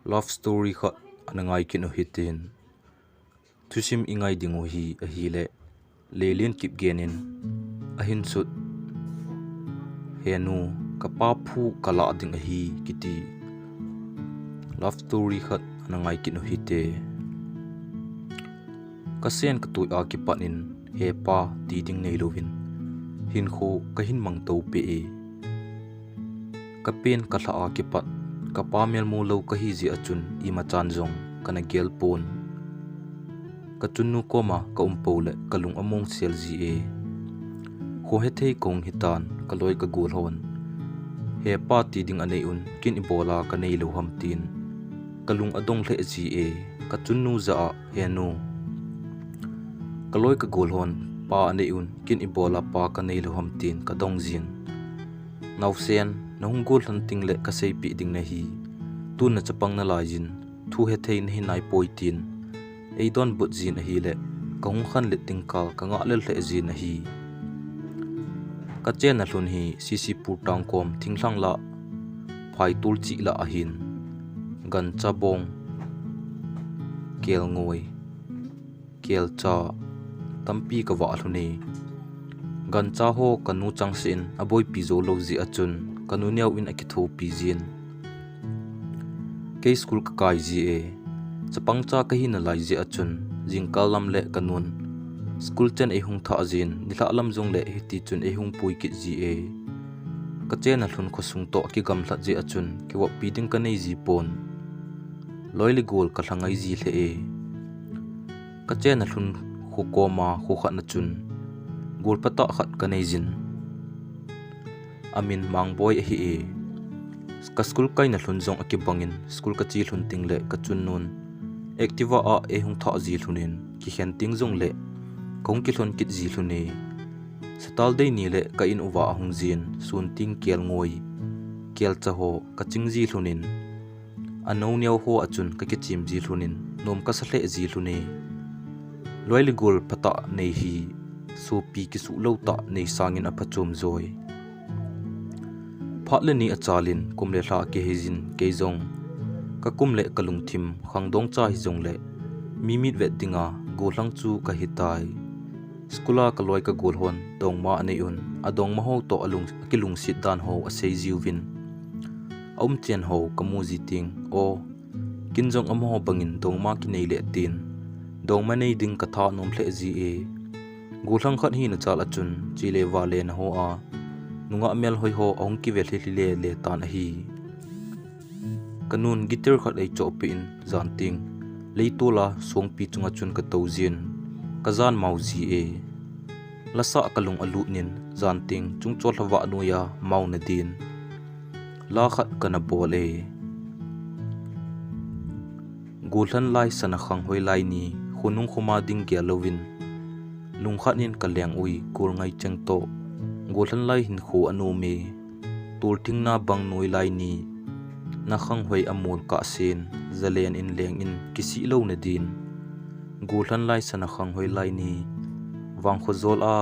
love story kha anangai kinu hitin thusim ingai dingo hi a hi le Lelen Kipgenin ahin sut Henu Kapa phu Kalah ding a hi kiti love story kha anangai kinu hite kasen katui a kipanin hepa ti ding nei lovin hin kho kahin mang to pe e kapen kala a kipat kapa mel mo lo kahi ji achun I machan jong kana gel pon kachunnu koma ka umpole kalung among sel ji e kho he thei kong hitan kaloi ka gul hon he pa ti ding anei un kin ibola ka nei lo ham tin kalung adong le ji e kachunnu za Henu kaloi ka gul hon pa anei un kin ibola pa ka nei lo ham tin ka dong jin nausen na hungol hunting le ka sei pi ding na hi tu na chapang na la jin thu he thei na hi nai poitin ei don but jin a hi le ka hung khan le ting ka nga le le jin na hi ka chen na hlun hi sisi pu tang kom thinglang la phai tul chi la a hin gan cha bong kel ngoi kel cha tampi ka wa hluni gan cha ho kanu changsin aboi pi zo lo ji achun kanu niaw in akitho pi jin ke school ka kai ji e chapang cha ka hin lai ji achun jingkal lam le kanun school chen e hung tha jin nila lam jong le hiti chun e hung pui ki ji e ka chen a hlun khosung to ki gam thla ji achun ki wa pi ding ka nei ji pon loili gol ka hlangai ji hle e ka chen a hlun khu koma khu kha na chun gol pata khat ka nei jin amin mang boy hi e ka school kai na hlun jong akibangin school ka chi hlun ting le ka chun nun activa a e hung tha ji hlunin ki hen ting jong le kong ki hlon kit ji hluni satal dei ni le ka in uwa hung jin sun ting kel ngoi kel cha ho ka ching ji hlunin anau niaw ho achun ka ki chim ji hlunin nom ka sa hle ji hluni loili gol pata nei hi so pi ki su lo ta nei sangin a phachum zoi phatle ni achalin kumle hla ke hejin ke jong ka kumle kalung thim khangdong cha hi jong le mimit ve tinga golang chu ka hitai skula ka loi ka gol hon dong ma anei un adong ma ho to alung kilung sit dan ho a sei jiwin aum chen ho kamu ji ting o kinjong am ho bangin dong ma ki nei le tin dong ma nei ding ka tha nom hle ji e golang khat hi na chal achun chile wa le na ho a nunga mel hoi ho ong ki ve hle le le tan hi kanun gitar khat ei chopin zanting leitola songpi chunga chun ka tozin kazan mauji e lasa kalung alu nin zanting chungchol hawa nuya mauna din la khat kana bol e gulhan lai sana khang hoi lai ni khunung khuma ding ge lovin lungkhat nin kalyang ui kur ngai chang to gulhan lai hin khu anu me tul thing na bang noi lai ni na khang hoi amul ka sen zalen in leng in kisi lo na din gulhan lai sana khang hoi lai ni wang kho zol a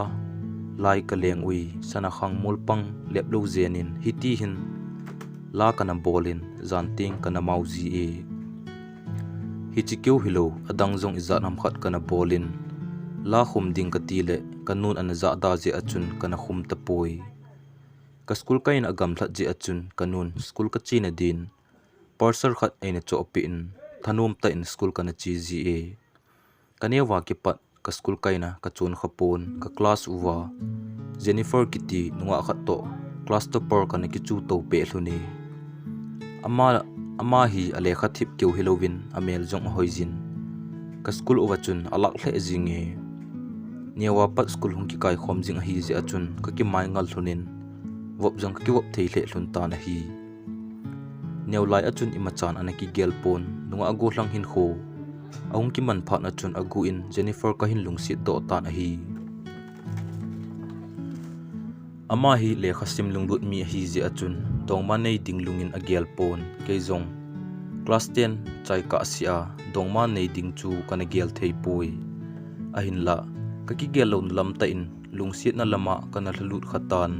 lai ka leng ui sana khang mul pang lep lo zenin hiti hin la kana bolin zanting kana mauji e hichikeu hilo adang jong izat nam khat kana bolin la khum ding ka ti le kanun an za da je achun kana khum ta poi ka school kain agam thlat je achun kanun school ka china din parser khat aina cho pin thanum ta in school kana chi ji e kane wa ki pat ka school kaina ka chon khapon ka class uwa Jennifer kiti nunga khat to class topper kana ki chu to pe hluni ama hi ale kha thip keu hilovin amel jong hoizin ka school uwa chun alak hle jinge niawa pat school hung ki kai khom jing hi je achun ka ki mai ngal thunin wop jong ka ki wop thei hle hlun ta na hi neulai achun imachan anaki gelpon nunga ago hlang hin kho aung ki man phat achun agu in Jennifer ka hin lungsit do ta na hi ama hi le khasim lunglut mi hi je achun dongma nei ding lungin a gelpon ke jong class 10 chai ka sia dongma nei ding chu kana gel thei poi a hin la ka ki gel lon lam ta in lungsit na lama kana hlut khatan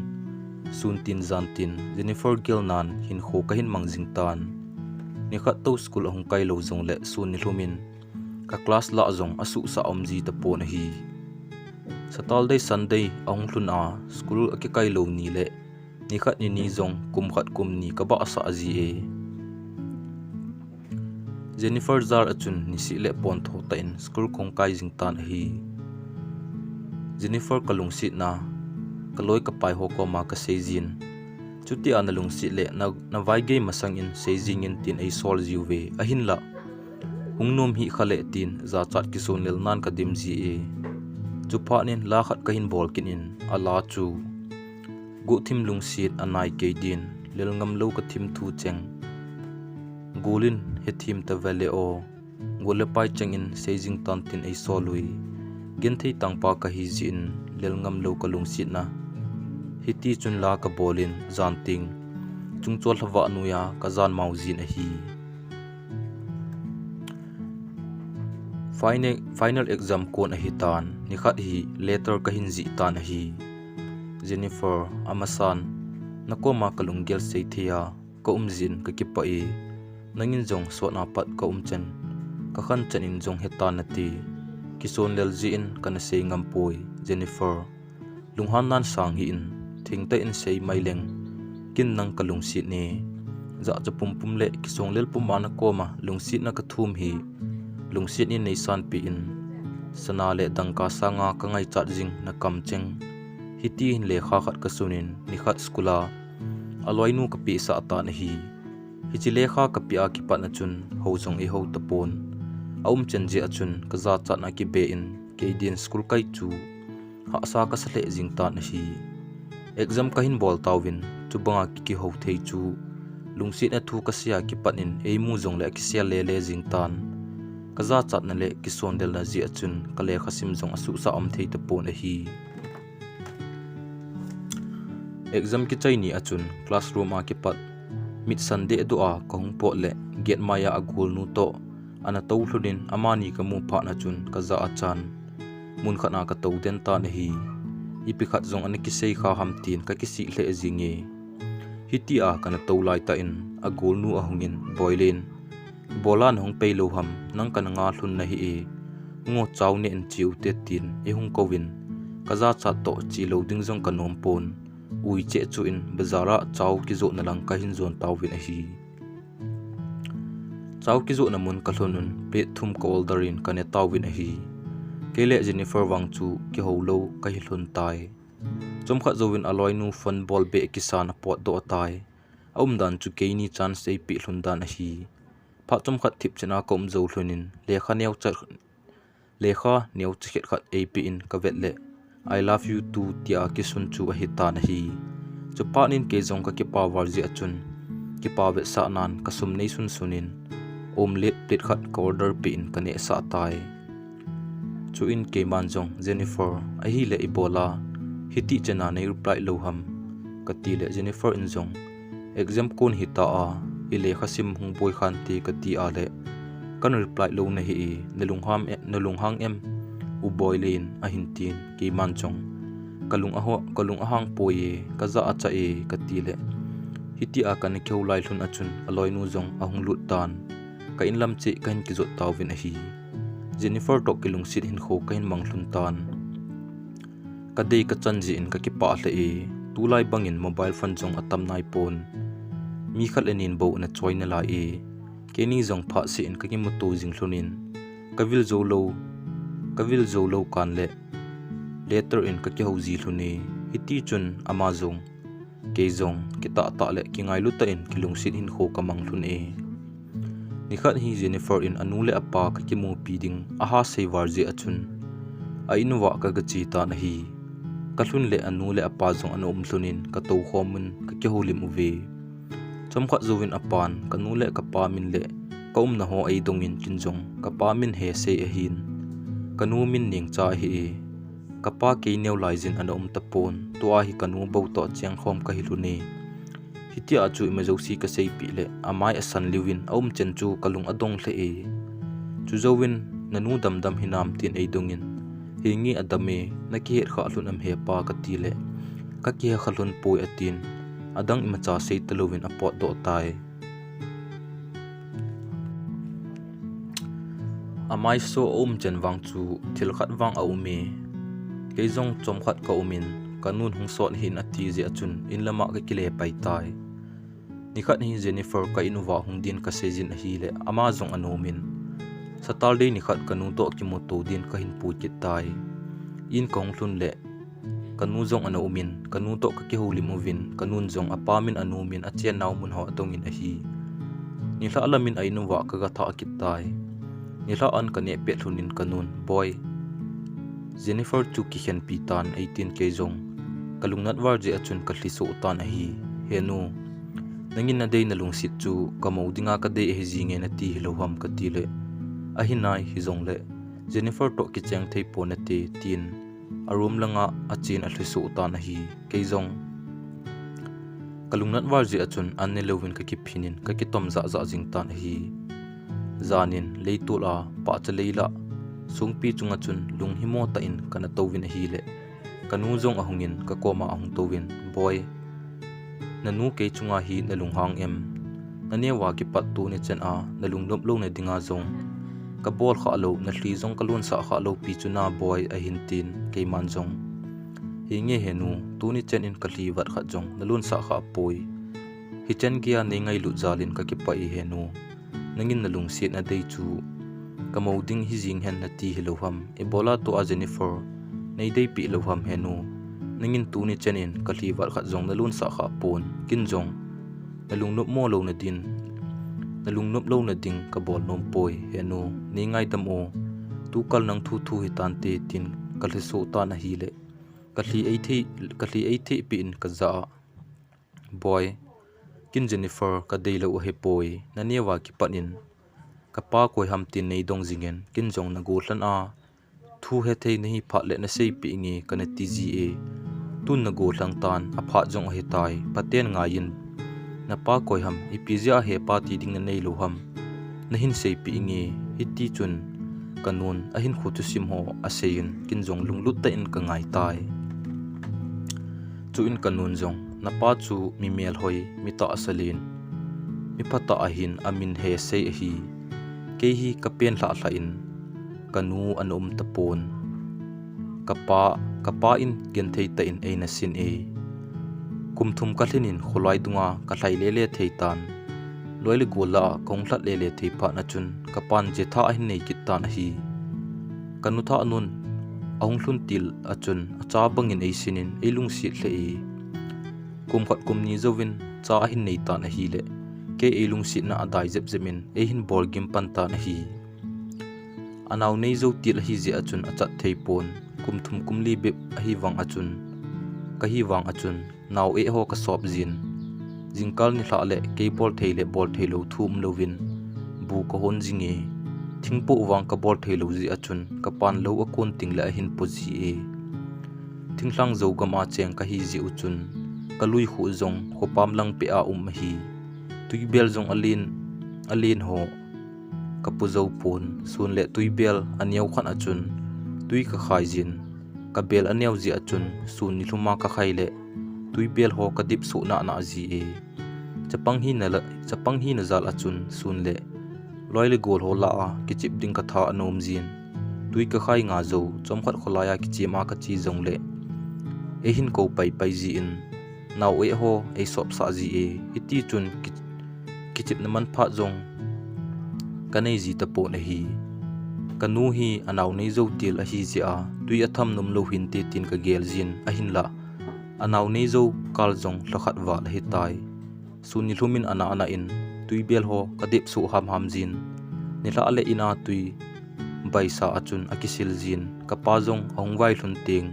suntin zantin Jennifer Gilnan hin kho ka hin mangjing tan ni khat to school ahung kai lo zong le sun ni hlumin ka class la zong asu sa omji ta pon hi Saturday Sunday ahung hlun a school aki kai lo ni le ni khat ni zong kum khat kum ni ka ba sa aji e Jennifer zar achun ni si le pon tho ta in school kong kai jing tan hi Jennifer kalung sit na kaloi ka pai ho ko ma ka sejin chuti an lung sit le na vai ge masang in sejing in tin ai sol jiwe a hin la hungnom hi khale tin za chat ki sonel nan ka dim ji e chupa nin la khat ka hin bol kin in ala chu gu thim lung sit anai ke din lel ngam lo ka thim thu cheng gulin he thim ta vale o gole pai cheng in sejing tan tin ai solui gen thei tangpa ka hi jin lel ngam lo ka lung sit na hiti chun la ka bolin zan ting chung chol hawa nuya ka zan mau jin a hi final exam kon a hi tan ni khat hi letter ka hin ji tan a hi Jennifer amasan nakoma kalung gel sei thia ka umjin ka kipa e nangin jong so na pat ka umchen ka khan chanin jong heta na ti kison lel ji in kana sei ngam poi Jennifer lunghan nan sang hi in thingta in sei maileng kin nang kalung sit ni za cha pum pum le kisong lel pum ana koma lungsit na ka thum hi lungsit ni nei san pi in sana le dangka sanga ka ngai chat jing na kam cheng hiti hin le kha khat ka sunin ni khat skula aloinu ka pi sa ta na hi hichi le kha ka pi a ki pat na chun ho jong e ho tapon aum chen je achun ka za chat na ki be in ke din school kai chu ha sa ka sale jing ta na hi exam ka hin bol tawin chu banga ki ho thei chu lungsit na thu ka sia ki panin ei mu jong le ki sia le le jing tan ka za chat na le ki son del na ji achun ka le khasim jong asu sa am thei ta pon a hi exam ki chai ni achun classroom a ki pat mit sunday do a ka hung po le get maya agul nu to ana to hlunin amani ka mu pha na chun ka za achan mun khana ka to den ta na hi ipi khat zong ani ki sei kha ham tin ka ki si hle zinge hiti a kana to lai ta in agul nu a hungin boilin bolan hong pe lo ham nang kana nga hlun na hi e ngo chaw ne en chiu te tin e hung kowin ka za cha to chi lo ding jong ka nom pon ui che chu in bazara chaw ki zo na lang ka hin zon tawin a hi chaw ki zo na mun ka hlonun pe thum kol darin ka ne tawin a hi kele Jennifer wang chu ki ho lo ka hi hlun tai chom kha zowin aloi nu fun ball be ki san pot do tai aum dan chu ke ni chance sei pi hlun dan a hi pha chom khat thip chena kom zo hlunin lekha neu chhet khat ap in ka vet le I love you too tia ki sun chu a hi ta na hi chu pa nin ke jong ka ki pa war ji achun ki pa ve sa nan ka sum nei sun sunin omelet plate khat ka order pi in ka ne sa tai chu in ke man jong Jennifer a hi le ibola hiti chena nei reply lo ham ka ti le Jennifer in jong exam kon hi ta a ile khasim hung boy khan ti ka ti a le kan reply lo na hi nalung hang em u boilin a hin tin ke man chong kalung ahang poye ka za acha e ka ti le hiti a kan kheu lai hlun achun aloi nu jong ahung lut tan ka in lam che kan ki zot tawin a hi Jennifer to kilung sit hin kho kain mang hlun tan ka dei ka chanji in ka ki pa hle e tu lai bangin mobile phone jong atam nai pon mi khal enin bo na choina la e keni jong pha si in ka ki mutu jing hlunin kavil zo lo kan le letter in ka ki ho ji hluni hiti chun amazong ke jong ki ta le ki ngai lu ta in kilung sit hin kho ka mang hlun e ni khat hi Jennifer in anule apa ka ki mu pi ding aha sei war ji achun a inwa ka ga chi ta na hi ka hlun le anule apa jong anom hlunin ka to khomun ka ki holim uve chom kha zowin apan ka nule ka pa min le ka na ho ai dongin kinjong ka pa min he sei a hin ka nu min ning cha hi ka pa ke neu lai jin anom tapon to a hi ka nu bo to cheng khom ka hi luni hiti a chu emergency ka sei pi le amai asan liwin aum chen chu kalung adong hle e chu zowin nanu dam hinam tin ei dongin hingi adame na ki her kha hlun am he pa ka ti le ka ki ha khalun poi atin adang ima cha sei talowin apot do tai amai so chen wang chu thil khat wang a umi keizong chom khat ka umin kanun hung sot hin ati je achun in lama ka kile pai tai ni khat hi Jennifer ka inuwa hung din ka sejin a hi le ama zong anomin saturday ni khat kanu to ki mo to din ka hin pu ki tai in kong hlun le kanu zong ana umin kanu to ka ki holim uvin kanun zong apamin anumin a chen naw mun ho atongin a hi ni hla alamin ainuwa ka ga tha ki tai ni hla an ka ne pe thlunin kanun boy Jennifer chu ki khen pi tan 18 ke zong kalungnat war je achun ka hli so tan a hi Henu nangin na dei na lung sit chu kamodinga ka dei he jinge na ti hiloham ka ti le a hi nai hi zong le Jennifer to ki cheng thei po na te tin arum langa achin a hli so tan a hi ke zong kalungnat war je achun an ne lovin ka ki phinin ka ki tom za za jing tan a hi zanin leitula pa cha leila sungpi chunga chun lung himo ta in kana towin a hi le kanu zong ahungin ka koma ahung towin boy nanu ke chunga hi na lung hang em nane wa ki pat tu ni chen a na lung lop lo na dinga zong ka bol kha lo na hli zong kalun sa kha lo pi chuna boy a hin tin ke man zong hi nge Henu tu ni chen in ka hli wat kha zong na lun sa kha poi hi chen kia nei ngai lu zalin ka ki pa i Henu nangin na lung set na dei chu kamoding hi jing hen na ti hiloham ebola to a Jennifer nei dei pi loham Henu nangin tu ni chenin ka hli war khat zong na lun sa kha pon kin zong na lung nop mo lo na din na lung nop lo na ding ka bol nom poi Henu ni ngai dam o tu kal nang thu thu hi tan te tin ka hli so ta na hi le ka hli ei the pi in ka za boy kin Jennifer ka dei lo he poi na newa ki panin kapa koi ham tin nei dong jingen kin jong na go hlan a thu he thei nei pha le na sei pi nge kana ti ji e tun na go hlang tan a pha jong he tai paten nga yin na pa koi ham ipizia he pa ti ding na nei lo ham na hin sei pi nge hiti chun kanun a hin khu tu sim ho a sein kin jong lunglut ta in ka ngai tai chu in kanun jong na pa chu mi mel hoi mi ta asalin mi phata a hin amin he sei a hi ke hi kapen hla hla in kanu anum tapon kapa in gen thei ta in eina sin e kumthum ka hlinin kholai dunga ka hlai lele thei tan loile gola kong hlat lele thei pha na chun kapan je tha hin nei kit tan hi kanu tha anun ahung hlun til achun acha bangin ei sinin eilung si hle e kum khat kum ni zowin cha hin nei tan hi le ke eilung si na adai zep zemin e hin bol gim pan ta na hi anaw nei zo til hi je achun achat thei pon kumthum kumli be hi wang achun ka hi wang achun naw e ho ka sop jin jingkal ni hla le ke bol thei lo thum lovin bu ka hon jinge thingpo wang ka bol thei lo ji achun ka pan lo akon ting la hin po ji e thinglang zo gama cheng ka hi ji uchun ka lui khu zong khopam lang pe a hi tuibel zong alin ho kapuzo pon sun le tuibel aniau khan achun tui ka khai jin ka bel aniau ji achun sun ni luma ka khai le tuibel ho ka dip su na ji e chapang hi na zal achun sun le loile gol ho la a ki chip ding ka tha anom jin tui ka khai nga zo chom khat kholaya ki chima ka chi zong le e hin ko pai ji in naw e ho e sop sa ji e iti chun kichip naman pha zong kanei ji ta po na hi kanu hi anaw nei zo til a hi ji a tui atham num lo hin te tin ka gel jin a hin la anaw nei zo kal zong lakhat wa la hi tai suni hlumin ana in tui bel ho ka dip su ham jin ni la ale ina tui baisa achun akisil jin ka pa zong hongwai hlun ting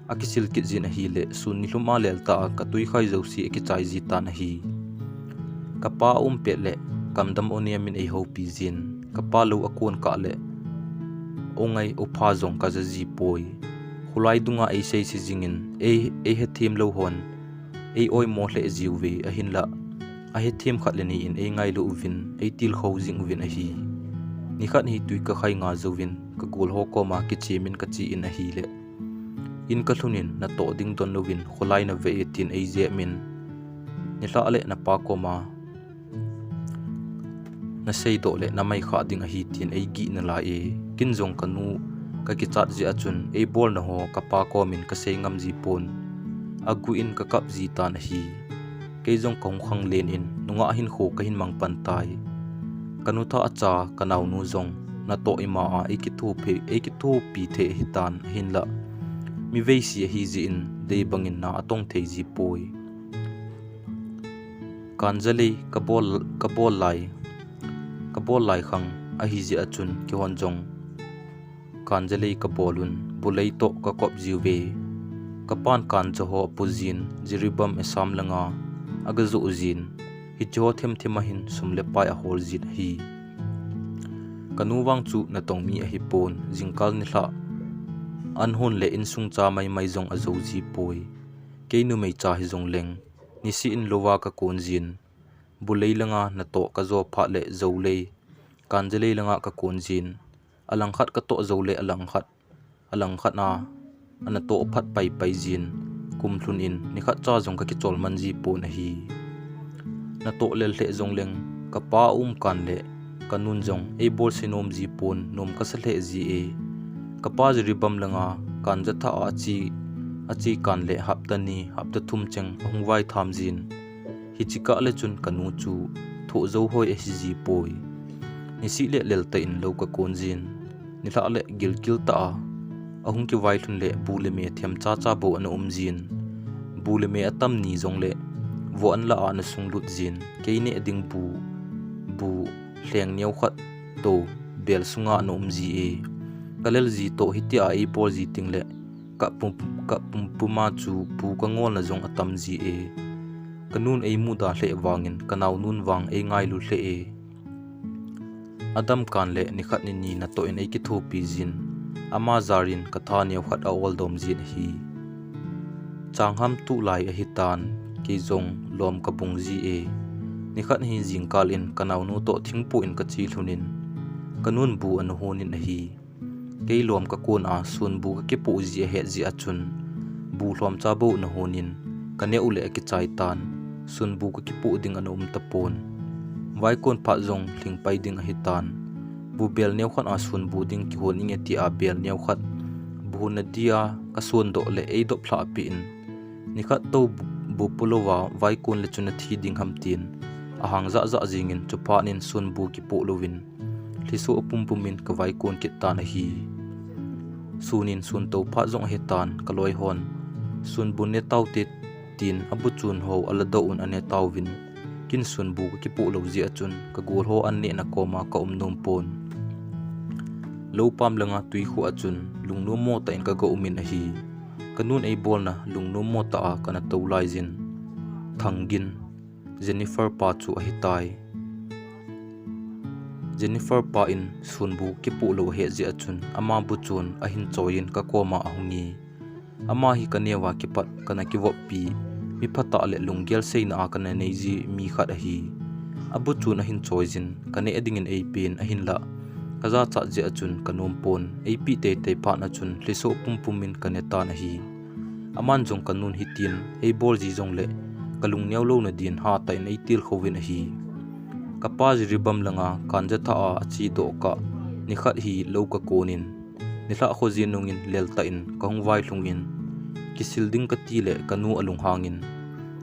akisil kit jin a hi le suni hluma lel ta ka tui khai zo si ki chai ji ta na hi kapa pe le kamdam oniamin ei ho pi jin kapa lo akon ka le ongai opha zong ka ji poi khulai dunga ei sei si jingin ei he thim lo hon ei oi mo hle jiwe a hin la a he thim khat le ni in ei ngai lo uvin ei til kho jing uvin a hi ni khat hi tui ka khai nga zowin ka gol ho ko ma ki chimin ka chi in a hi le in ka thunin na to ding don lovin khulai na ve tin ei je min ni hla ale na pa ko ma na sei do le na mai kha ding a hi tin ei gi na la e kin jong kanu ka ki chat ji achun ei bol na ho kapa ko min ka sei ngam ji pon agu in ka kap ji tan hi ke jong kong khang len in nunga hin kho ka hin mang pan tai kanu tha acha kanau nu jong na to ima a ekithu pi the hitan hin la mi veisi hi ji in dei bangin na atong thei ji poi kanjali kabol lai khang a hi ji achun ki hon jong kanjali kabolun bulei to ka kop jiwe kapan kan joho puzin jiribam esam langa agazu uzin hi jo them themahin sumle pai a hol jin hi kanu wang chu na tong mi a hi pon jingkal ni hla an hun le in sung cha mai jong a zo ji poi keinu mei cha hi jong leng ni si in lowa ka kon jin bulei langa na to ka zo pha le zo le kanjale langa ka kon jin alang khat ka to zo le alang khat na ana to phat pai jin kum thlun in ni khat cha jong ka ki chol man ji pon a hi na to lel the jong leng ka pa kan le kanun jong e bol sinom ji pon nom ka sa le ji e ka pa ji ribam langa kan ja tha achi kan le hapta thum cheng hung wai tham jin hi chika le chun kanu chu tho zo hoi a hi ji poi ni si le lel ta in lo ka kon jin ni la le gil kil ta ahung ki wai thun le bu le me thiam cha bo an jin bu le me atam ni jong le vo an la an sung lut jin ke ne ding bu hleng neu khat to bel sunga no ji e kalel ji to hitia e pol ji ting le ka pum puma chu pu ka ngol na jong atam ji e kanun ei mu da hle wangin kanaw nun wang e ngai lu hle e adam kan le ni khat ni na to in ei ki thu pi jin ama zarin katha neu khat a ol dom jin hi changham tu lai a hitan ki jong lom ka bung ji e ni khat hi jingkal in kanaw nu to thingpu in ka chi thunin kanun bu an honin a hi kei lom ka kon a sun bu ka ke pu ji he ji achun bu hlom cha bo na honin kane ule ki chai tan sun bu ka ki pu ding an tapon vai kon pha jong thing pai ding a hitan bu bel neu khan a sun bu ding ki hon inge ti a bel neu khat bu na dia ka sun do le ei do phla pi in ni khat to bu pulowa vai kon le chuna thi ding ham tin ahang za jingin chupa nin sun bu ki pu lovin liso pumpumin ka vai kon ki ta na hi sunin sun to pha jong hetan kaloi hon sun bu ne tau te tin abu chun ho ala do un ane tawin kin sun bu ki pu lo ji achun ka gol ho an ne na koma ka nom pon lo pam langa tui khu achun lungnu mo ta in ka go umin a hi kanun ei bol na lungnu mo ta a kana to lai jin thangin Jennifer pa chu a hitai Jennifer pa in sunbu ki pu lo he ji achun ama bu chun a hin choin ka koma ahungi ama hi kanewa ki pat kana ki wo pi mi phata le lunggel seina a kana nei ji mi khat a hi abu chun a hin choijin kane eding in ei pin a hin la kaza cha ji achun kanom pon ei pi te pa na chun liso pumpumin kane ta na hi aman jong kanun hitin ei bol ji jong le kalung neu lo na din ha ta nei til khowin a hi kapa ji ribam langa kanja tha a chi do ka ni khat hi lo ka konin ni hla kho ji nungin lel ta in kong vai hlungin kisil ding ka ti le kanu alung hangin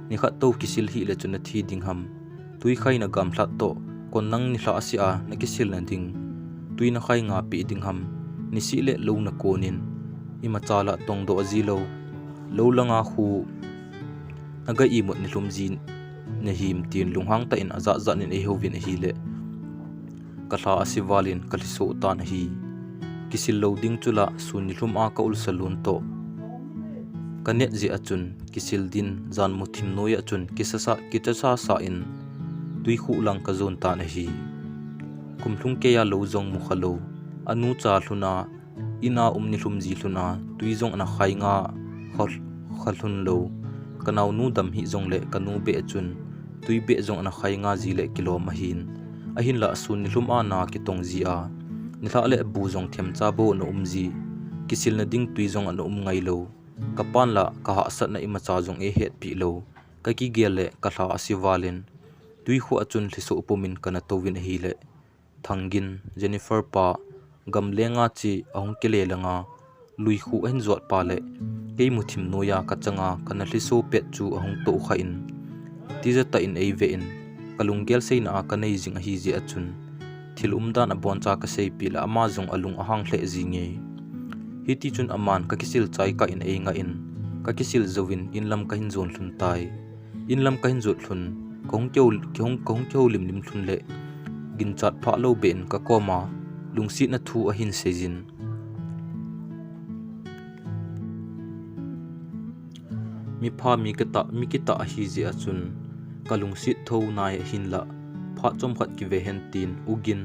ni khat to kisil hi le chuna thi ding ham tui khai na gam hlat to kon nang ni hla asia na kisil na ding tui na khai nga pi ding ham ni si le lo na konin ima chala tong do ji lo langa khu aga i mot ni hlum jin na him tin lunghang ta in aza zanin e hovin hi le Kalah asivalin kaliso ta na hi kisil loading chula suni hlum a ka ul salun to kanet ji achun kisil din zan muthim noi achun kisasa kitasa sa in tui khu lang ka zon ta na hi kumthung ke ya lo jong mu khalo anu cha hluna ina umni hlum ji hluna tui jong ana khai nga khalhun lo kanaw nu dam hi jong le kanu be achun tui be jong ana khai nga ji le kilo mahin ahin la sun ni hlum a na ki tong ji a ni tha le bu jong them cha bo no ji kisil na ding tui jong an ngai lo kapan la ka ha sat na ima cha jong e het pi lo ka ki gel le Kalah asivalin tui khu achun thliso upumin kana towin hi le thangin Jennifer pa gamlenga chi ahong kele langa lui khu hen zot pa le ke muthim noya ka changa kana hliso pet chu ahong to kha in tiza ta in ei ve in kalunggel seina a kanei jing a hi ji achun thil umdan a bon cha ka sei pila ama zong alung ahang hle zinge hi ti chun aman ka kisil chai ka in ei nga in ka kisil zowin in lam ka hin zon hlun tai in lam ka hin zot hlun kong keu lim lim hlun le gin chat pha lo ben ka koma lungsi na thu a hin sejin mi pha mi kita a hi ji achun kalungsi tho nai hin la pha chom khat ki ve hen tin ugin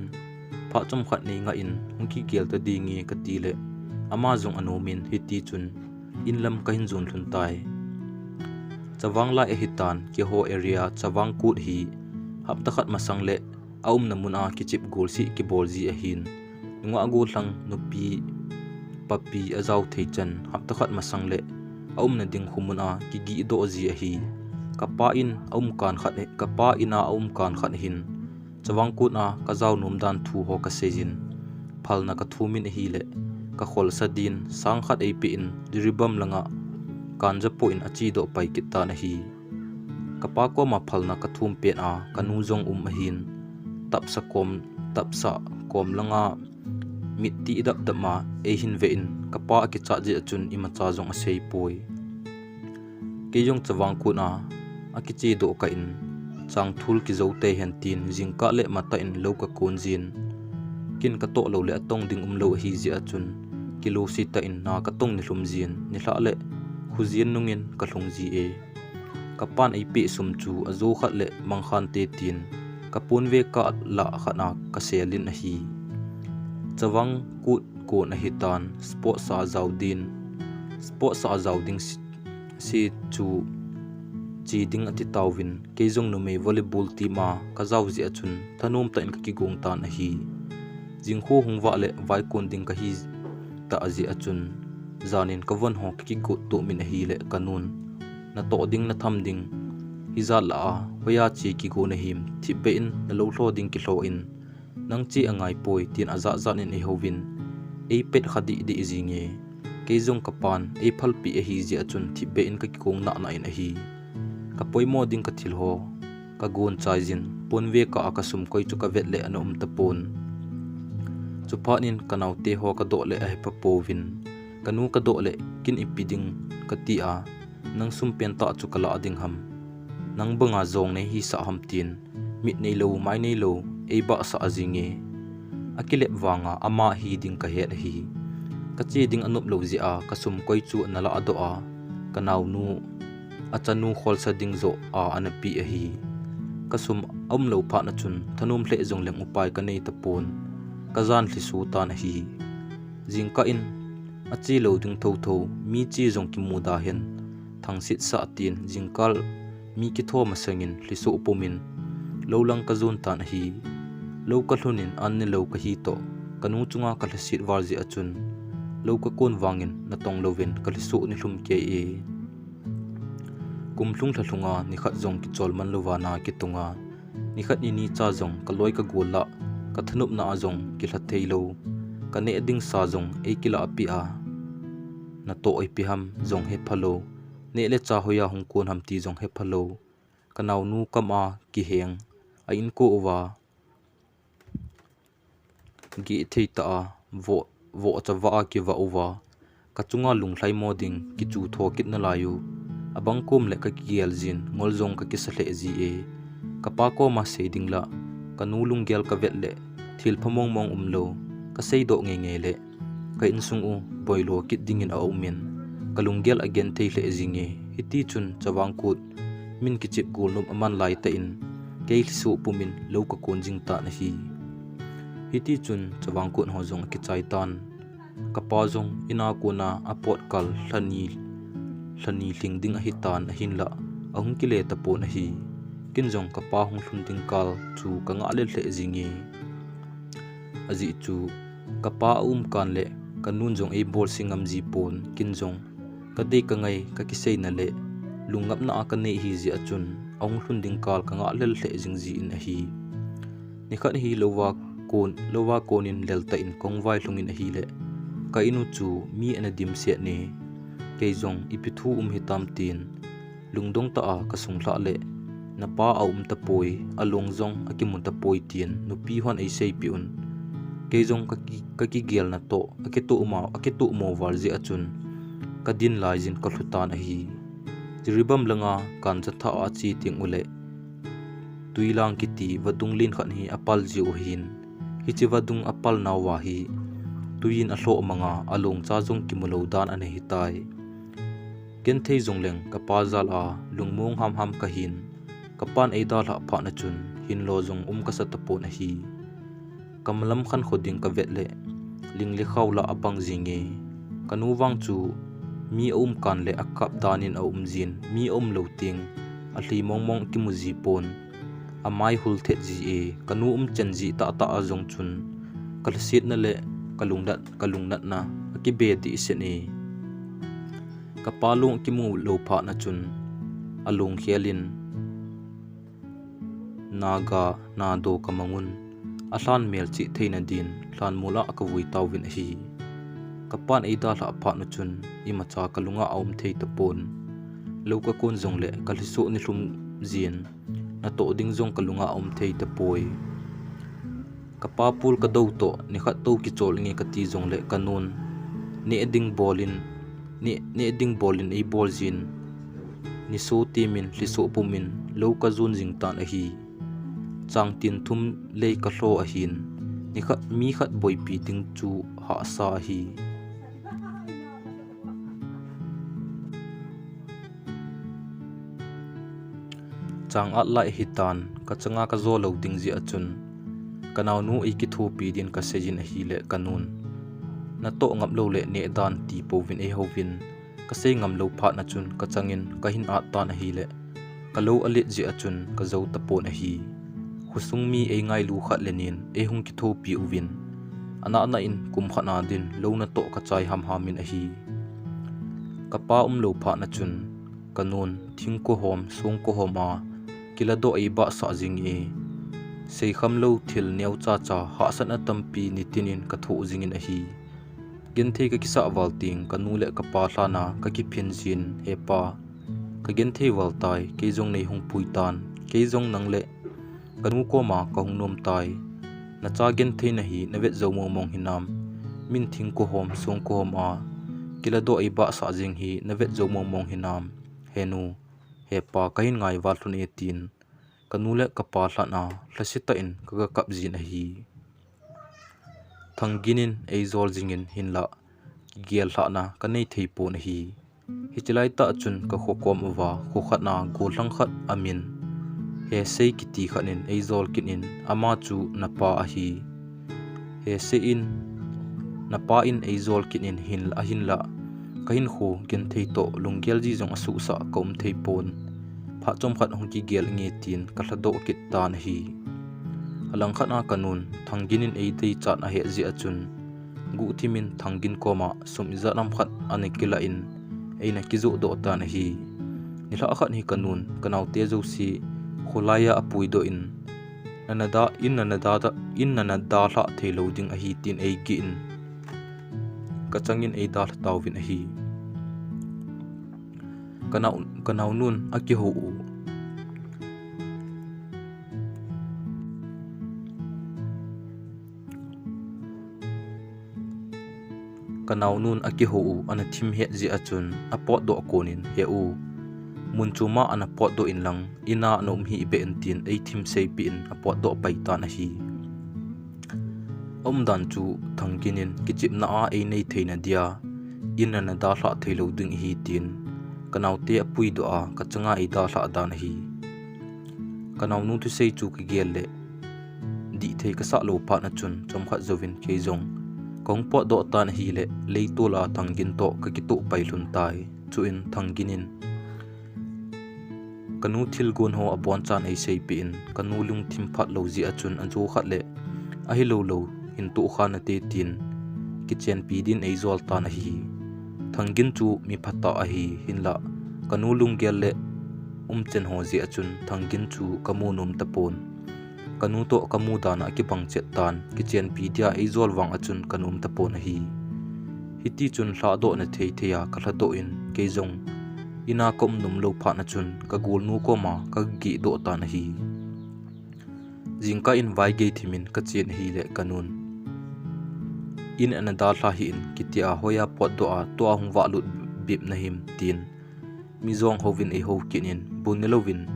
pha chom khat nei nga in hungki gel ta dingi ka ti le ama zong anomin hi ti chun in lam ka hin zon hlun tai chawang la e hitan ki ho area chawang kut hi hap ta khat masang le aum namun a ki chip gol si ki bol ji a hin ngwa go hlang nupi papi azau theichan hap ta khat masang le aum na ding humun a ki gi do ji a hi kapa in aum kan khat e kapa ina aum kan khat hin chawang kut na ka zau num dan thu ho ka sejin phal na ka thumin hi le ka khol sadin sang khat ei pi in diribam langa kanja po in achi do pai kita na hi kapa ko ma phal na ka thum pe a kanu zong hin tapsa kom langa mitti dap dama e hin ve in kapa ki cha je chun ima cha zong a sei poi ke yong chawang ku na aki che do ka in chang thul ki zo te hen tin jingka le mata in lo ka kon jin kin ka to lo le atong ding lo hi ji achun kilo si ta in na ka tong ni hlum jin ni hla le khuzien nungin ka hlung ji e kapan ei pe sum chu azo khat le mangkhan te tin kapun ve ka la khana ka selin a hi chawang kut ko na hitan sport sa zauding si chu chi ding ati tawin keizong no me volleyball team a ka zaw ji achun thanum ta in ka ki gong tan a hi jingkho hungwa le vai kon ding ka hi ta azi achun zanin ka von ho ki ko to min a hi le kanun na to ding na tham ding hiza la hoya chi ki go na him thi be in na lo hlo ding ki hlo in nang chi angai poi tin aza zan in e hovin e pet khadi di zinge keizong kapan e phalpi e hi ji achun thi be in ka ki kong na in a hi ka poimo ding ka thil ho ka gon chaijin ponve ka akasum koi chu ka vet le anom ta pon chupanin kanaute ho ka do le a hepa povin kanu ka do le kin ipiding ka ti a nang sum pen ta chu kala ding ham nang banga zong nei hi sa ham tin mit nei lo mai nei lo e ba sa azinge akile wanga ama hi ding ka het hi ka chi ding anup lo ji a kasum koi chu nala ado a kanaw nu achanu khol sa ding zo a anapi a hi kasum om lo pha na chun thanum hle zong lem upai ka nei ta pon kazan hli su ta na hi jingka in achi lo ding tho tho mi chi zong ki mu da hen thangsit sa tin jingkal mi ki tho ma sangin hli su upomin lo lang ka zon ta na hi lo ka hlunin an ne lo ka hi to kanu chunga ka hlisit war ji achun lo ka kon wangin na tong lovin ka hli su ni hlum ke e kumhlung thlunga ni khat zong ki cholman lowana ki tunga ni khat ni cha zong ka loi ka gola ka thanup na azong ki hla theilo ka ne ding sa zong e kila api a na to oi pi ham zong he phalo ne le cha hoya hung kon ham ti zong he phalo kanaw nu kama ki heng a in ko wa gi theita a vo chawa ki wa uwa ka chunga lunglai moding ki chu tho kit na layu abang kom le ka kiel jin ngol zong ka kisahle ji e kapa ko ma seding la kanulung gel ka vet le thil phamong mong umlo ka seido nge nge le ka insung u boilo kit dingin a umin kalunggel again thei le jinge hiti chun chawang kut min ki chip golum aman lai ta in keil su pumin lo ka konjing ta na hi hiti chun chawang kut ho zong ki chai tan kapa zong ina ko na apot kal hlani hling ding a hitan a hin la ahung ki le ta po na hi kinjong kapa hung hlun ding kal chu ka nga le hle jinge aji chu kapa kan le kanun jong e bol singam ji pon kinjong ka de ka ngai ka ki sei na le lungap na ka nei hi ji achun ahung hlun ding kal ka nga le hle jing ji in a hi ni khat hi lowa lowa konin lelta in kongwai lungin a hi le ka inu chu mi ana dim se ne keizong ipithu hitam tin lungdong ta a kasung hla le na pa a ta poi along zong akimun ta poi tin nupi hon ei sei piun keizong ka ki gel na to aketu mo warzi achun kadin lai jin ka hlutan a hi jiribam langa kan chatha a chi ting ule tuilang kiti vadung lin khan hi apal jiu hin hichi vadung apal nawa hi tuin a hlo manga along cha jong kimulo dan ane hitai ken thei zongleng ka pa zal a lungmong ham ka hin kapan eida la pha na chun hin lo jong ka sa tapo na hi kamlam khan khoding ka vetle lingli khawla apang jinge kanu wang chu mi kan le akap danin a jin mi lo ting a hli mong ki muji pon amai hul the ji e kanu chen ji ta a jong chun kalsit na le kalungnat na ki be di se ne kapalung ki mu lo pha na chun alung khialin naga na do kamangun ahlan mel chi theina din hlan mula akavui tawin hi kapan eida la pha na chun ima cha kalunga aum thei tapon loka kon jong le kalhisu ni hlum zin na to ding jong kalunga aum thei tapoi kapapul ka do to ni khat to ki chol nge ka ti jong le kanun ni eding bolin ei bol jin ni so timin hliso pumin lo ka zun jing tan a hi chang tin thum le ka hlo a hin ni khat mi khat boi pi ting chu ha sa hi chang at lai hitan ka changa ka zo lo ding ji achun kanaw nu ei ki thu pi din ka sejin a hi le kanun na to ngam lo le ne dan ti povin e hovin ka sei ngam lo pha na chun ka changin ka hin a tan a hi le ka lo alit ji achun ka zo tapon a hi khusung mi ei ngai lu khat lenin e hung ki thu pi uvin ana in kum khana din lo na to ka chai hamin a hi ka pa lo pha na chun kanun thing ko hom sung ko homa kilado ei ba sa jing e sei kham lo thil neu cha ha san atampi nitinin ka thu jingin a hi gen thei ka kisa walting kanu le ka pa hlana ka ki phin jin he pa ka gen thei wal tai ke jong nei hung puitan ke jong nang le kanu ko ma ka hung nom tai na cha gen thei na hi na vet zo mong hinam min thing ko hom song ko hom a kilado ei ba sa jing hi na vet zo mong hinam henu he pa ka hin ngai wa thlun e tin kanule kapa hlana hlasita in kaga kapjin a hi thanginin eizol jingin hinla gel hlana kanei theipo na hi hichilai ta chun ka khokom wa khokhatna golang khat amin he sei kiti khanin eizol kinin ama chu napa a hi he se in napa in eizol kinin hinla kahin khu gen thei to lunggel ji jong asu sa kom theipon pha chom khat hong ki gel nge tin ka hlado kit tan hi alang khana kanun thanginin ei dei chat a he ji achun gu thimin thangin koma sum izanam khat ane kila in eina kizu do tan hi nila khat hi kanun kanau te zo si khulaya apui do in nanada da hla thelo ding a hi tin ei ki in kachangin ei dal tawin a hi kanau nun aki ho u kanau nun aki ho u ana thim he ji achun apot do konin he u munchuma ana pot do in lang ina nom hi be entin ei thim sei pin apot do paita na hi omdan chu thangkinin kichip na a ei nei theina dia inna na da hla theilo ding hi tin kanau te apui do a kachanga ei da hla dan hi kanau nu tu sei chu ki gel le di thei ka sa lo pha na chun chom kha zovin ke jong kong po do tan hi le leito la thangin to ka ki tu pailun tai chu in thanginin kanu thil gon ho apon chan ei sei pin kanu lung thim phat lo ji achun an chu khat le a hi lo in tu khana te tin kitchen pi din ei zol tan hi thangin chu mi phata a hi hinla kanu lung gel le chen ho ji achun thangin chu kamunum tapon kanu to kamu dana ki bang chet tan ki chen pi dia ei zol wang achun kanum ta pon hi hiti chun hla do na thei theya ka hla do in ke zong ina kom num lo pha na chun ka gol nu ko ma ka gi do ta na hi jingka in vai ge thimin ka chen hi le kanun in an da hla hi in kitia hoya pot do a to hung wa lut bip na him tin mi zong hovin e ho kinin bunelovin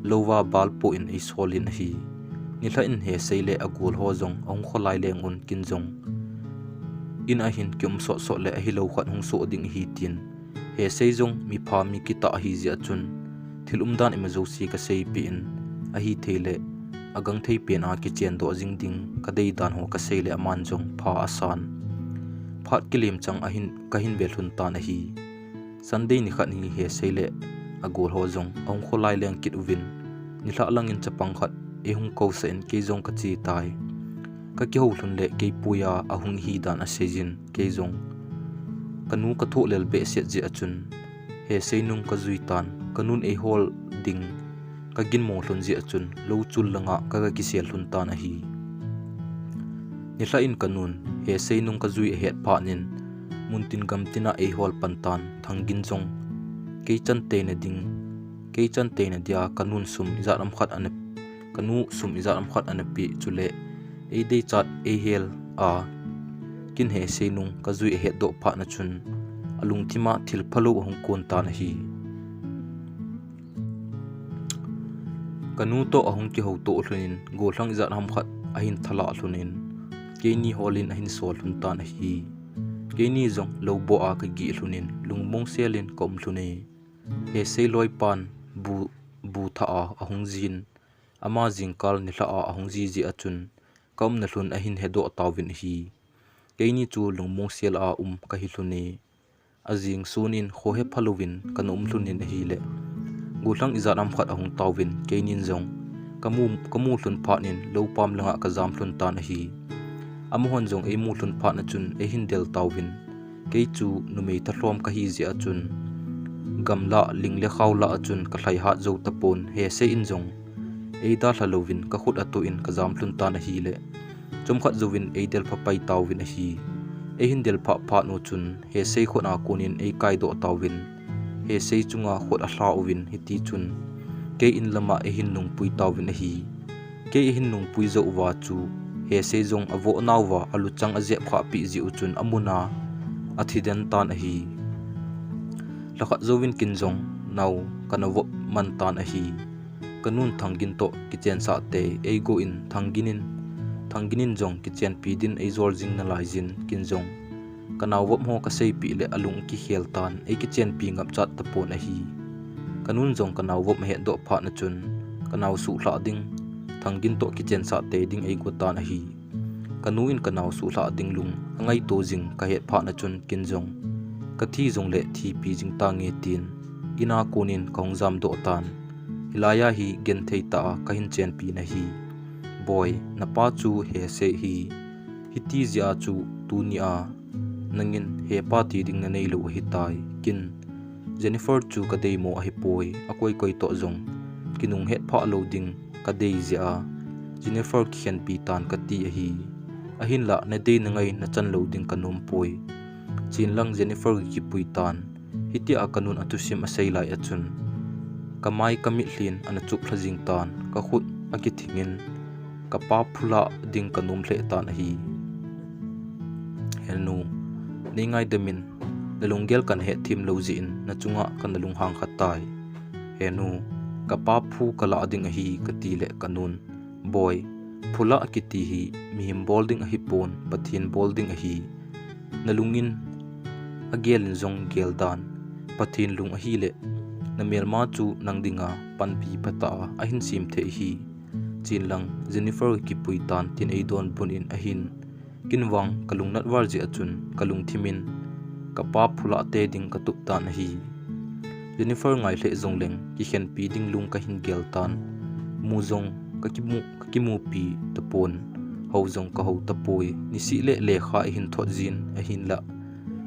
lowa balpo in e solin hi ni hla in he seile agul ho zong ong kholai leng un kin zong in a hin kyum so so le hi lo khat hung so ding hi tin he sei zong mi pha mi kita hi zia chun thilum dan ima zo si ka sei pi in a hi thele agang thei pen a ki chen do jing ding ka dei dan ho ka seile aman zong pha asan phat kilim chang a hin ka hin bel hun ta na hi sunday ni khat ni he seile agul ho zong ong kholai leng kit uvin ni hla lang in chapang khat e hung ko sa in ke zong ka chi tai ka ki ho hlun le ke puya a hung hi dan a sejin ke zong kanu ka tho lel be se je achun he seinung ka zui tan kanun e hol ding ka gin mo hlun je achun lo chul langa ka ki sel hlun tan a hi ni hla in kanun he seinung ka zui het pha nin muntin gamtina e hol pantan thangin zong ke chan te na ding ke chan te na dia kanun sum izaram khat an kanu sum izaram khat an pi chule e dei chat e hel a kin he seinung ka zui he do pha na chun alung thima thil phalo hong kon ta na hi kanu to ahung ki ho to hlunin go hlang zat ham khat ahin thala hlunin ke ni holin ahin sol hlun ta na hi ke ni zong lo bo a ka gi hlunin lungmong selin kom hlune he sei loi pan bu tha a ahung zin ama jingkal ni hla a ahung ji achun kam na hlun ahin he do tawin hi keini chu lungmong sel a ka hi hluni azing sunin kho he phalovin kan hlunin hi le gulang izaram khat ahung tawin keinin zong kamu hlun phanin lo pam langa ka jam hlun ta na hi amuhon zong e mu hlun pha na chun e hin del tawin ke chu numei tha hlom ka hi ji achun gamla lingle khawla achun ka thlai ha zo tapon he se in zong e da hlovin ka khut atu in ka jam hlun ta na hi le chom khat zowin e del pha pai tawin a hi e hin del pha no chun he sei khona kunin e kai do tawin he sei chunga khot a hla ovin hiti chun ke in lama e hin nung pui tawin a hi ke e hin nung pui zo wa chu he sei zong avo nawwa alu chang a je pha pi ji uchun amuna athiden tan a hi lakha zowin kin zong naw kanawo man tan a hi kanun thangin to kitchen sa te e go in thanginin zong kitchen pi din e zor jing na lai jin kin zong kanaw wop ho ka sei pi le alung ki khel tan e kitchen pi ngap chat ta pon a hi kanun zong kanaw wop he do pha na chun kanaw su hla ding thangin to kitchen sa te ding e go tan a hi kanu in kanaw su hla ding lung angai to jing ka he pha na chun kin zong ka thi zong le thi pi jing ta nge tin ina konin kong jam do tan hilaya hi gen thei ta ka hin chen pi na hi boy na pa chu he se hi hiti zia chu tu ni a nangin he pa ti ding na nei lo hi tai kin Jennifer chu ka dei mo a hi poi akoi koi to zong kinung het pha lo ding ka dei zia Jennifer khen pi tan ka ti a hi ahin la na dei na ngai na chan lo ding kanum poi chin lang Jennifer ki pui tan hiti a kanun atu sim a sei lai achun kamai kami hlin ana chup thlajing tan ka khut aki thingin Kapa phula ding kanum hle tan hi Henu ningai demin nalunggel kan he thim lo ji in na chunga kan nalung hang khatai Henu Kapa phu kala ding hi kati le kanun boy phula akiti hi mihim bolding hi pon pathin bolding hi nalungin agelin zong geldan pathin lung hi le namelma chu nangdinga panpi pata ahin sim the hi chinlang Jennifer ki puitan tin ei don bunin ahin kinwang kalung natwar ji achun kalung thimin Kapa phula te ding katup tan hi Jennifer ngai hle zongleng ki khen pi ding lung ka hin gel tan mu zong ka kimu pi tapon ho zong ka ho tapoi ni si le kha hin thot jin ahin la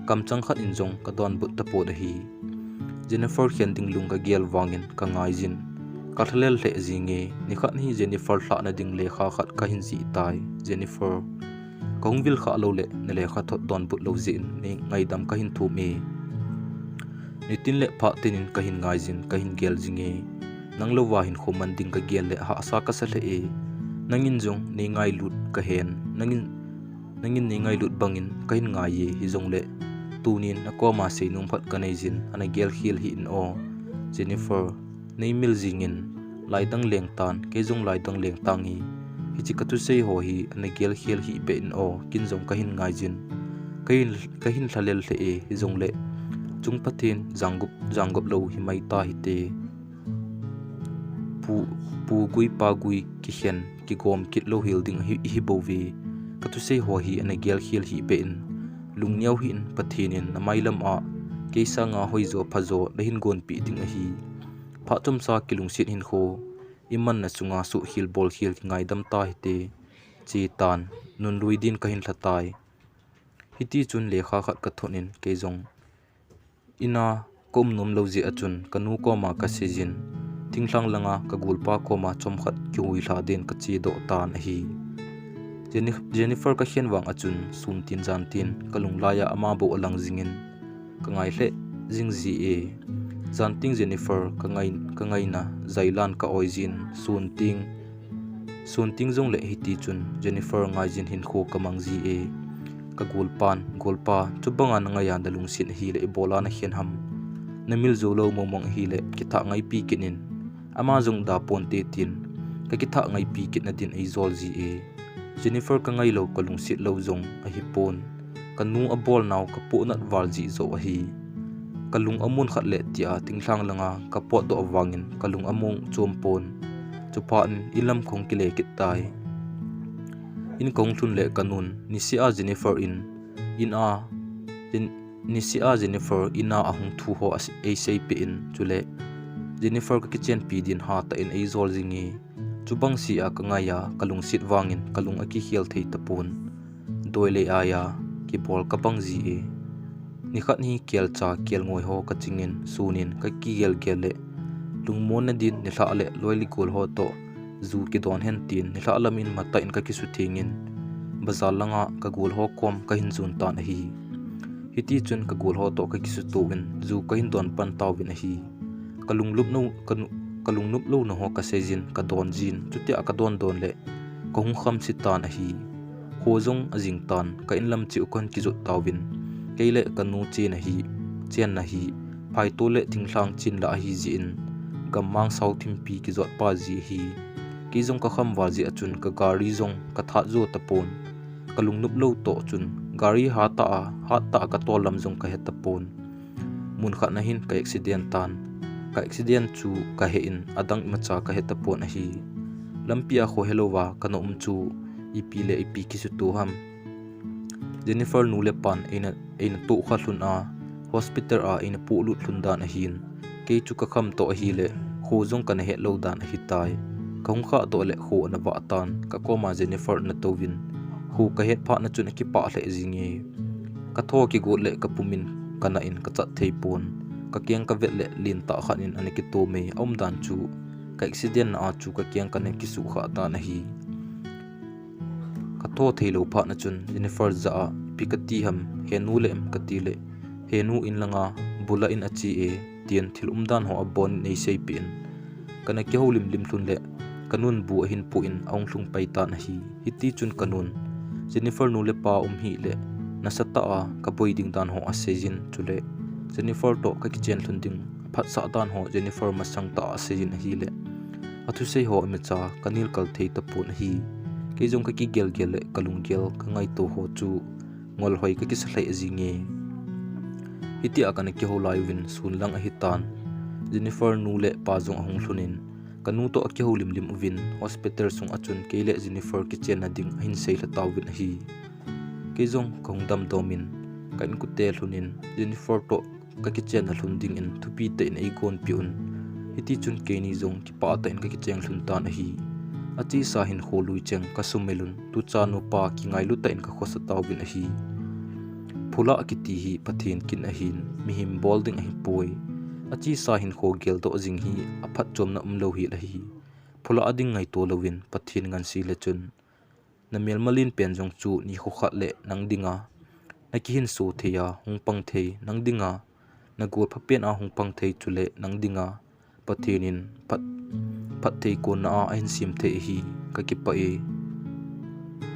kam chang khat in zong ka don but tapo da hi Jennifer khen ding lung ka gel wangin ka ngai jin kathlel le zinge ni khat hi Jennifer thla na ding le kha khat ka hin zi tai Jennifer kongvil kha lo le ne le kha thot don but lo zin ni ngai dam ka hin thu me ni tin le pha tinin ka hin ngai jin ka hin gel zinge nang lo wa hin khoman ding ka gel le ha sa ka sa le e nangin jong ni ngai lut ka hen nangin ni ngai lut bangin ka hin ngai ye hi jong le tunin na ko ma se nung phat ka nei jin ana gel khil hi in o Jennifer nei mil jingin lai dang leng tan ke jong lai dang leng tangi hi chi ka tu sei ho hi ana gel khil hi be in o kin jong ka hin ngai jin ka hin thalel le e hi jong le chung pathin jangup lo hi mai ta hi te pu gui pa gui ki hen ki gom kit lo hil ding hi bo vi ka tu sei ho hi ana gel khil hi be in lungniau hi in pathinin na mailam a ke sa nga hoi zo phazo le hin gon pi ding a hi pha chom sa kilung sit hin kho iman na chunga su hil bol hil ki ngai dam ta hi te chi tan nun lui din ka hin thlatai hiti chun lekha khat ka thonin ke jong ina kom nom lo ji achun kanu ko ma ka sejin thingthlang langa ka gulpa ko ma chom khat ki hui hla den ka chi do tan a hi Jennifer ka hian wang achun sum tin jan tin kalung laya ama bo alang zingin ka ngai hle jing ji e zanting Jennifer ka ngai na zailan ka oizin sun ting jong le hiti chun Jennifer ngai jin hin kho kamang ji e ka golpa chubanga nanga ya dalung sin hi le bola na hian ham namil zo lo momong hi le kitha ngai pi kinin ama jong da ponte tin ka kitha ngai pi kit na din ei zol ji e Jennifer ka ngai lo kalung sit lo jong a hi pon kanu a bol naw ka pu nat wal ji zo a hi kalung amun khat le tia tingthlang langa ka pot do awangin kalung amung chompon chupan ilam khong ki le kit tai in kong thun le kanun ni si a Jennifer Jennifer ina ahung thu ho as a sei pe in chule Jennifer ka kitchen pi din ha ta in a zol zingi chubang si a ka ngaya kalung sit wangin kalung aki hial thei tapun doile aya ki bol ka bang ji e ni khat ni kel cha kel ngoi ho ka chingin sunin ka ki gel le lungmon na din ni hla le loili kul ho to zu ki don hen tin ni hla lamin mata in ka ki su thingin bazar langa ka gul ho kom ka hin zun tan a hi hiti chun ka gul ho to ka ki su to win zu ka hin don pan taw win a hi kalung nup lo no ho ka sejin ka don jin chutia ka don le ka hung kham si tan a hi hozong azing tan ka in lam chi ukon ki zu tawin keile kanu chen na hi phai to le thingthlang chin la hi ji in gammang south pi ki zot pa ji hi ki jong ka kham wa ji achun ka gari jong ka tha zo tapon kalung nup lo to chun gari ha ta ka to lam jong ka he tapon mun kha na hin ka accident chu ka he in adang macha ka he tapon a hi lampia kho helowa kanom chu ipi ki su tu ham Jennifer nule pan eina to kha hlun a hospital a eina pu lut hlun dan a hin ke chu ka kham to a hi le kho jong kan he lo dan a hi tai kong kha to le kho na wa tan ka koma Jennifer na tovin hu ka het pha na chun ki pa hle jinge ka tho ki go le ka pumin kana in ka cha thei pon ka kyang ka vet le lin ta khan in ani ki to me om dan chu ka accident a chu ka kyang kan ki su kha ta na hi ka tho thei lo pha na chun Jennifer za pikati ham Henu le kati le Henu in langa bula in achi e tian thil dan ho abon nei sei pin kana ki holim lim thun le kanun bu hin pu in aung thlung pai ta na hi hiti chun kanun Jennifer nu le pa hi le na sata a ka boi ding dan ho asejin chule Jennifer to ka kitchen thun ding phat sa dan ho Jennifer masang ta asejin hi le athu sei ho mi cha kanil kal thei ta pu na hi ke jong ka ki gel le kalung gel ka ngai to ho chu ngol hoi ka ki salai azinge hiti akana ki ho lai win sun lang a hitan Jennifer nu le pa jong ahung thlunin kanu to aki ho lim win hospital sung achun ke le Jennifer kitchen na ding hin sei la taw win hi ke jong kong dam domin kan ku te thlunin Jennifer to ka kitchen na thlun ding in thupi te in ei gon piun hiti chun ke ni jong ki pa ta in ka kitchen thlun ta na hi achi sa hin kholui cheng ka sumelun tu cha nu pa ki ngai lu ta in ka khosa taw bin a hi phula ki ti hi pathin kin a hin mi him bolding a hi poi achi sa hin kho gel to jing hi aphat chom na lo hi la hi phula ading ngai to lowin pathin ngan si le chun na melmalin pen jong chu ni kho khat le nang dinga na ki hin so theya hung pang thei nang dinga na gol pha pen a hung pang thei chule nang dinga pathinin phat thei ko na a hin sim thei hi ka ki pa e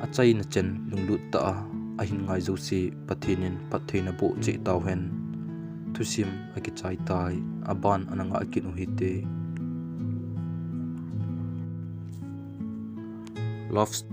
achai na chen lunglut ta a hin ngai zo si pathinin phat thei na bo che taw hen thusim a ki chai tai aban ananga akin u hi te love